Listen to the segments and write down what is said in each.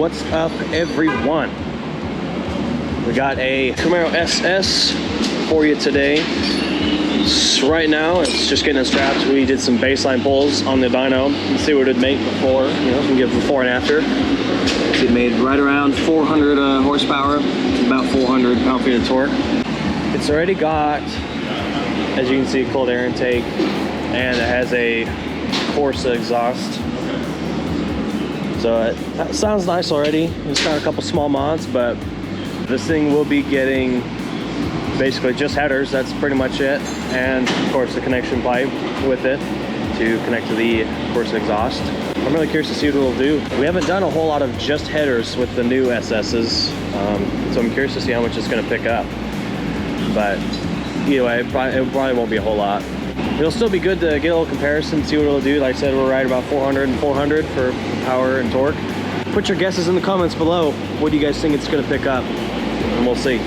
What's up, everyone? We got a Camaro SS for you today. Right now, it's just getting unstrapped. We did some baseline pulls on the dyno and see what it'd make before, you know, we can give before and after. So it made right around 400 horsepower, about 400 pound-feet of torque. It's already got, as you can see, cold air intake, and it has a Corsa exhaust. So that sounds nice already. It's got a couple small mods, but this thing will be getting basically just headers. That's pretty much it, and of course the connection pipe with it to connect to the Corsa exhaust. I'm really curious to see what it'll do. We haven't done a whole lot of just headers with the new SS's, so I'm curious to see how much it's going to pick up. But either way, it probably won't be a whole lot. It'll still be good to get a little comparison, see what it'll do. Like I said, we're right about 400 and 400 for power and torque. Put your guesses in the comments below. What do you guys think it's going to pick up? And we'll see.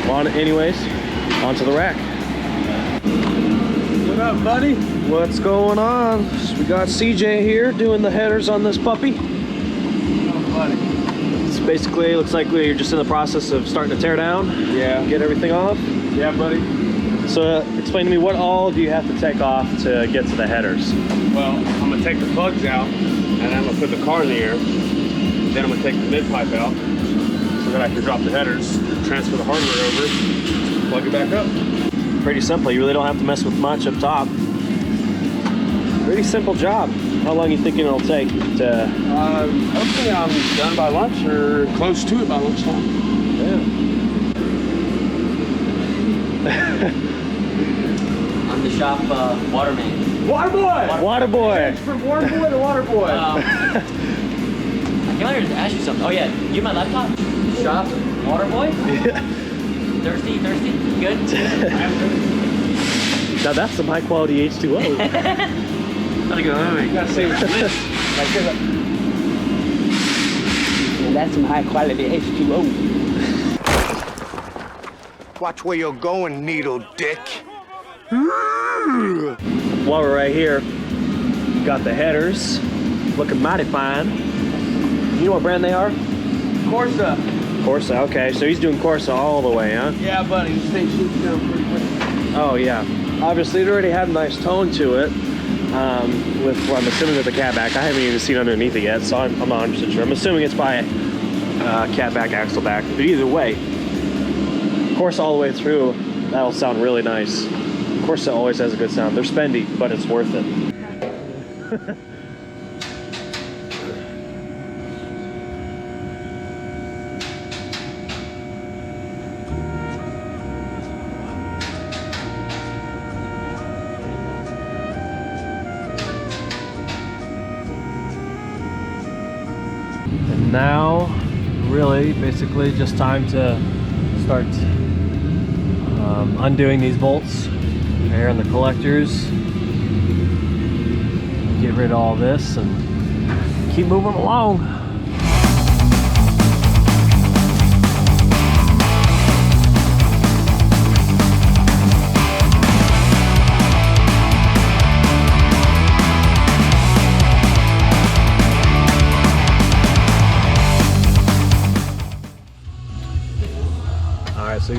Anyways, onto the rack. What up, buddy? What's going on? We got CJ here doing the headers on this puppy. Oh, buddy. It's basically, looks like we're just in the process of starting to tear down. Yeah. Get everything off. Yeah, buddy. So explain to me, what all do you have to take off to get to the headers? Well, I'm gonna take the plugs out, and then I'm gonna put the car in the air. Then I'm gonna take the mid pipe out, so that I can drop the headers, transfer the hardware over, plug it back up. Pretty simple. You really don't have to mess with much up top. Pretty simple job. How long are you thinking it'll take to? Hopefully I'm done by lunch or close to it by lunchtime. Yeah. I'm the shop waterman. Water boy! Water boy! From water boy to water boy. I came out here to ask you something. Oh yeah, you my laptop? Shop water boy? Yeah. Thirsty? Good? Now that's some high quality H2O. Gotta go. You gotta say what's this. That's some high quality H2O. Watch where you're going, needle dick. While we're right here, got the headers. Looking mighty fine. You know what brand they are? Corsa. Corsa, okay. So he's doing Corsa all the way, huh? Yeah, buddy. This thing shoots down pretty quick. Oh, yeah. Obviously, it already had a nice tone to it. With, well, I'm assuming with the catback. I haven't even seen underneath it yet, so I'm not 100% sure. I'm assuming it's by catback, axle back. But either way, Corsa all the way through, that'll sound really nice. Corsa always has a good sound. They're spendy, but it's worth it. And now, really, basically just time to start undoing these bolts here on the collectors. Get rid of all this and keep moving along. Alright, so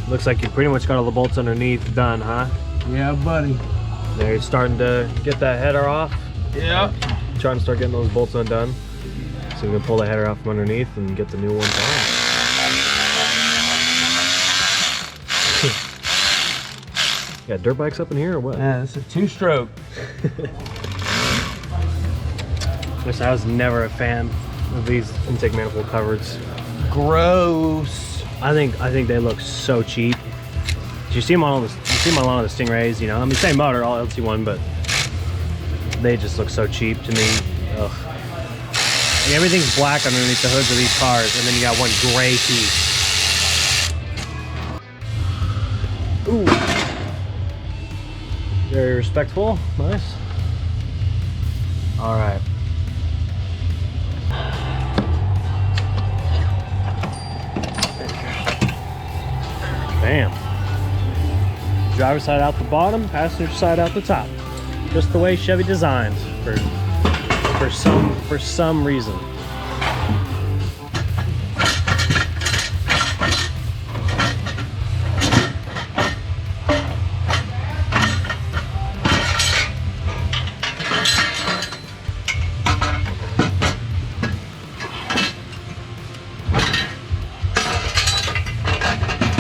looks like you pretty much got all the bolts underneath done, huh? Yeah, buddy. Now you're starting to get that header off. Yeah. Trying to start getting those bolts undone. So we can pull the header off from underneath and get the new ones on. Yeah, dirt bikes up in here or what? Yeah, it's a two-stroke. Which I was never a fan of these intake manifold covers. Gross. I think they look so cheap. You see them on all the Stingrays, you know. I mean, same motor, all LT1, but they just look so cheap to me. Ugh. And everything's black underneath the hoods of these cars, and then you got one gray piece. Ooh. Very respectful. Nice. All right. Bam. Driver's side out the bottom, passenger side out the top. Just the way Chevy designed for some reason.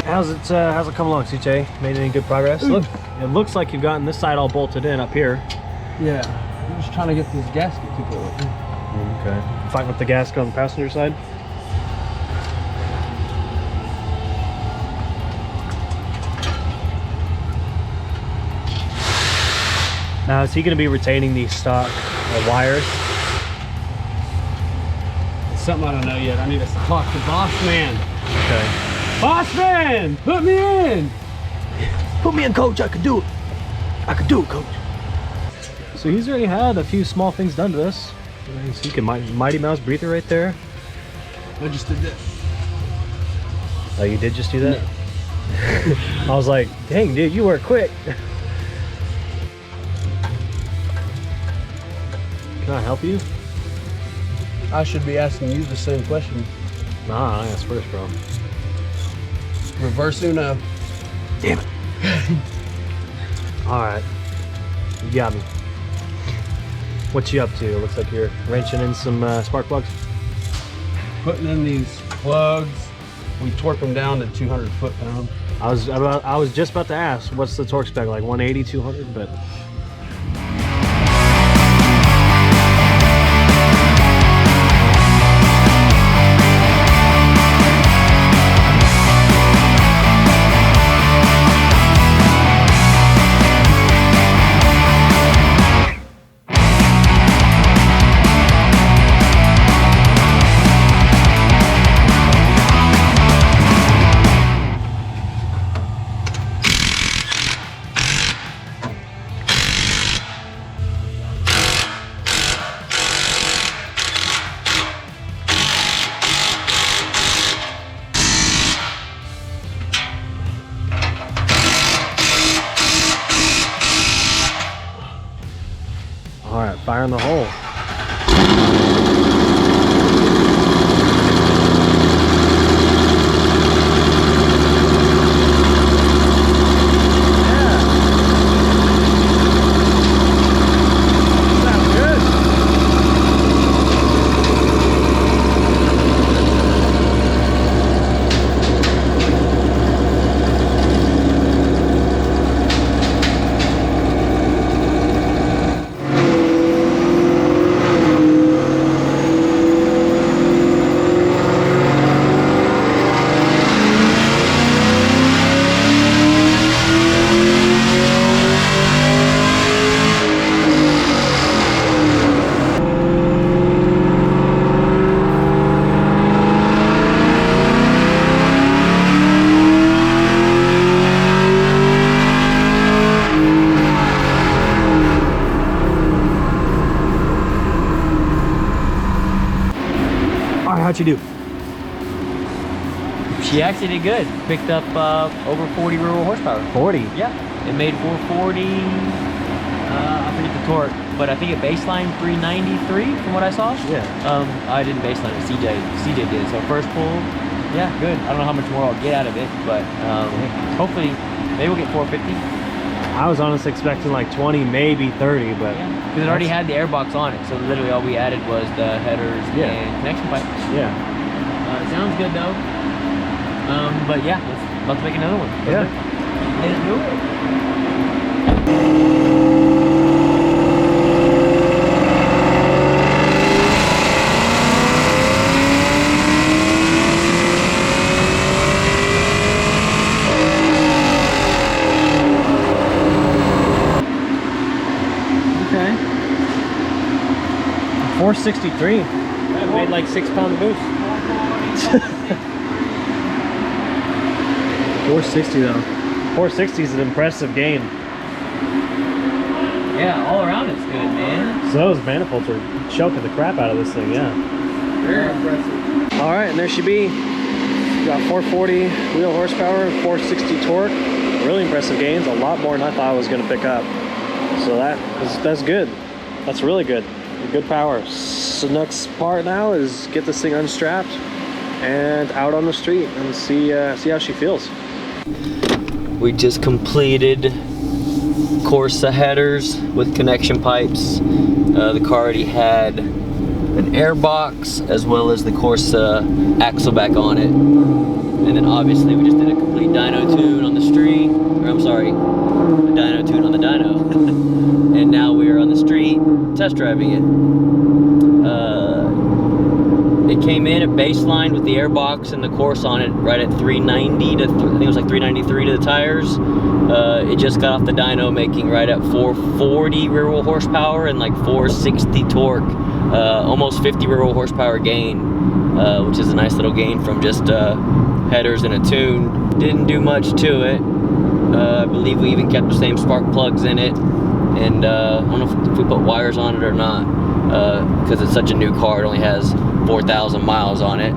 How's it come along, CJ? Made any good progress? Look, it looks like you've gotten this side all bolted in up here. Yeah, I'm just trying to get this gasket to go. Okay. Fighting with the gasket on the passenger side? Now, is he going to be retaining these stock wires? It's something I don't know yet. I need to talk to Boss Man. Okay. Boss Man, put me in. Put me in, coach. I could do it. I could do it, coach. So he's already had a few small things done to this. So you can Mighty Mouse breather right there. I just did this. Oh, you did just do that? No. I was like, dang, dude, you work quick. Can I help you? I should be asking you the same question. Nah, I asked first, bro. Reverse Uno. Damn it. All right, you got me. What you up to? It looks like you're wrenching in some spark plugs. Putting in these plugs. We torque them down to 200 foot-pound. I was just about to ask, what's the torque spec, like 180, 200, but. All right, fire in the hole. Sounds good. How'd you do? She actually did good. Picked up over 40 real horsepower. 40? Yeah. It made 440. I forget the torque, but I think it baseline 393 from what I saw. Yeah. I didn't baseline it. CJ did. So first pull, yeah, good. I don't know how much more I'll get out of it, but hopefully maybe we'll get 450. I was honestly expecting like 20, maybe 30, but yeah, because it already had the airbox on it, so literally all we added was the headers and connection pipes. Yeah. It sounds good though. But yeah, let's make another one. Let's do it. Okay. 463. That made like 6 pounds of boost. 460 though. 460 is an impressive gain. Yeah, all around it's good, man. So those manifolds are choking the crap out of this thing, yeah. Very impressive. All right, and there she be. Got 440 wheel horsepower, 460 torque. Really impressive gains, a lot more than I thought I was going to pick up. So that's good. That's really good. Good power. So next part now is get this thing unstrapped and out on the street and see how she feels. We just completed Corsa headers with connection pipes. The car already had an air box, as well as the Corsa axle back on it. And then obviously we just did a complete dyno tune on the street, or I'm sorry, a dyno tune on the dyno. And now we are on the street test driving it. It came in at baseline with the airbox and the Corsa on it right at 390 to, I think it was like 393 to the tires. It just got off the dyno making right at 440 rear wheel horsepower and like 460 torque. Almost 50 rear wheel horsepower gain, which is a nice little gain from just headers and a tune. Didn't do much to it. I believe we even kept the same spark plugs in it. And I don't know if we put wires on it or not, because it's such a new car. It only has 4,000 miles on it.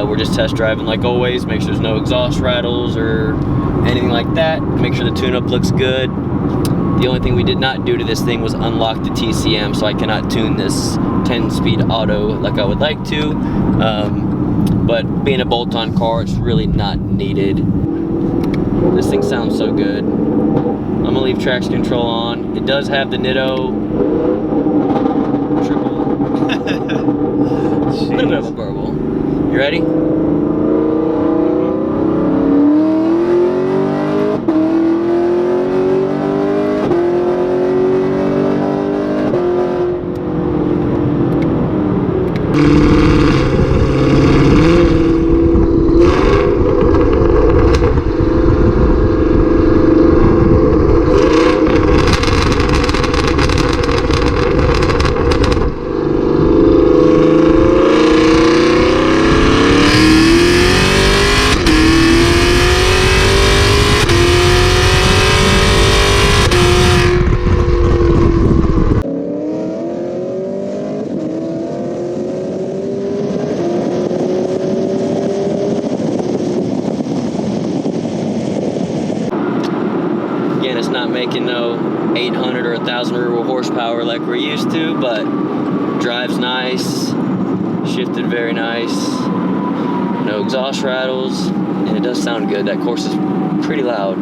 We're just test driving like always, make sure there's no exhaust rattles or anything like that. Make sure the tune-up looks good. The only thing we did not do to this thing was unlock the TCM, so I cannot tune this 10-speed auto like I would like to. But being a bolt-on car, it's really not needed. This thing sounds so good. I'm gonna leave traction control on. It does have the Nitto triple. A little bit of a burble. You ready? It's not making no 800 or 1,000 rear wheel horsepower like we're used to, but drives nice, shifted very nice, no exhaust rattles, and it does sound good. That Corsa is pretty loud.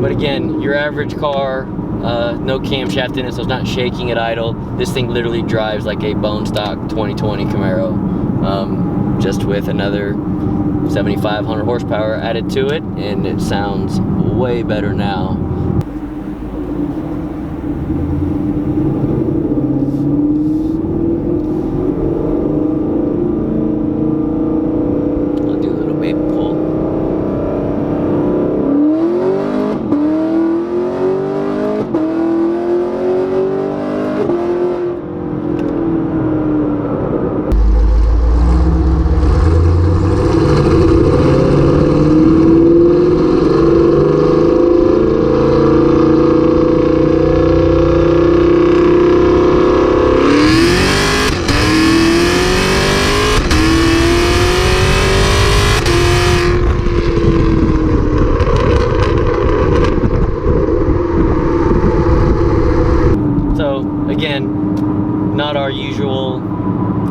But again, your average car, no camshaft in it, so it's not shaking at idle. This thing literally drives like a bone stock 2020 Camaro, just with another 7,500 horsepower added to it, and it sounds way better now. I'll do a little baby pull. Again, not our usual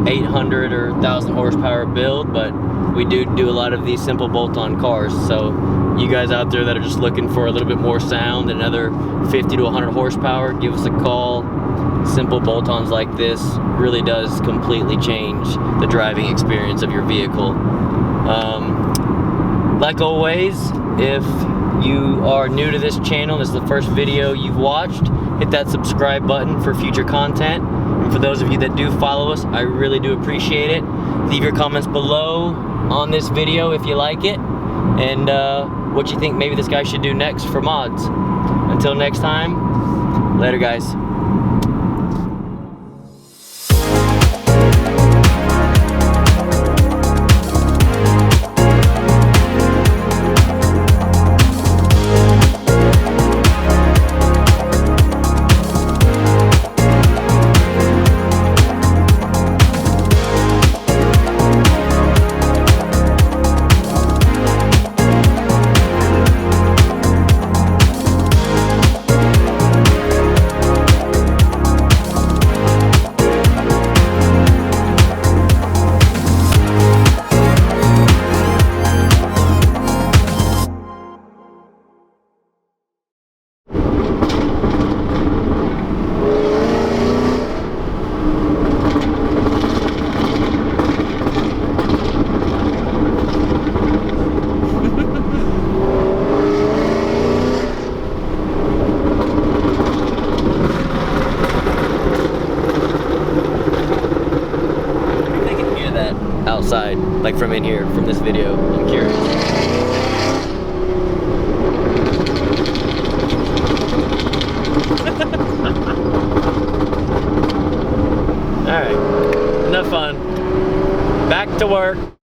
800 or 1,000 horsepower build, but we do a lot of these simple bolt-on cars. So you guys out there that are just looking for a little bit more sound, another 50 to 100 horsepower, give us a call. Simple bolt-ons like this really does completely change the driving experience of your vehicle. Like always, if you are new to this channel, this is the first video you've watched, hit that subscribe button for future content. And for those of you that do follow us, I really do appreciate it. Leave your comments below on this video if you like it, and what you think maybe this guy should do next for mods. Until next time, later guys. outside, like from in here, from this video? I'm curious. All right, enough fun. Back to work.